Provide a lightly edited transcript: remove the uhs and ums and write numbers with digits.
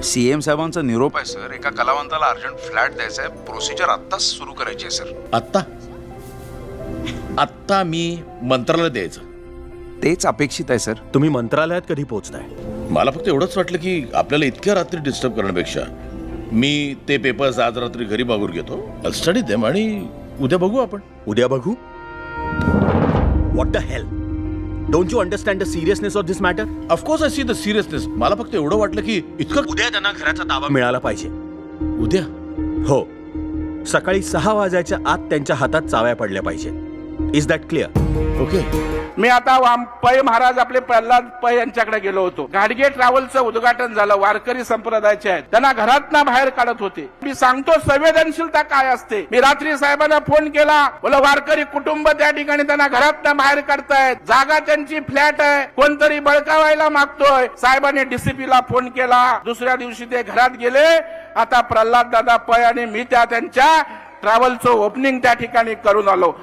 CM साहेबांचा निरोप आहे सर. एका कलावंताला अर्जंट फ्लॅट द्यायचा आहे. प्रोसिजर आत्ताच सुरू करायची आहे सर. आत्ता मी मंत्रालयात द्यायचं. तेच अपेक्षित आहे सर. तुम्ही मंत्रालयात कधी पोहोचताय? मला फक्त एवढंच वाटलं की आपल्याला इतक्या रात्री डिस्टर्ब करण्यापेक्षा मी ते पेपर्स आज रात्री घरी बघून घेतो. स्टडी देम आणि उद्या बघू आपण. उद्या बघू? What the hell? Don't you understand the seriousness of this matter? Of course I see the seriousness. मला फक्त एवढं वाटलं की इतकं उद्या त्यांना घराचा ताबा मिळाला पाहिजे. उद्या हो, सकाळी 6 वाजायच्या आत त्यांच्या हातात चाव्या पडल्या पाहिजे. Is that clear? ओके. मी आता पै महाराज आपले प्रल्हाद पै यांच्याकडे गेलो होतो. घाडगे ट्रॅव्हलचं उद्घाटन झालं. वारकरी संप्रदायाचे आहेत, त्यांना घरातनं बाहेर काढत होते. मी सांगतो संवेदनशीलता काय असते. मी रात्री साहेबांना फोन केला, बोला वारकरी कुटुंब त्या ठिकाणी त्यांना घरातनं बाहेर काढतायत, जागा त्यांची फ्लॅट आहे, कोणतरी बळकावायला मागतोय. साहेबांनी डीसीपीला फोन केला. दुसऱ्या दिवशी ते घरात गेले. आता प्रल्हाद दादा पै आणि मी त्यांच्या ट्रॅव्हलचं ओपनिंग त्या ठिकाणी करून आलो.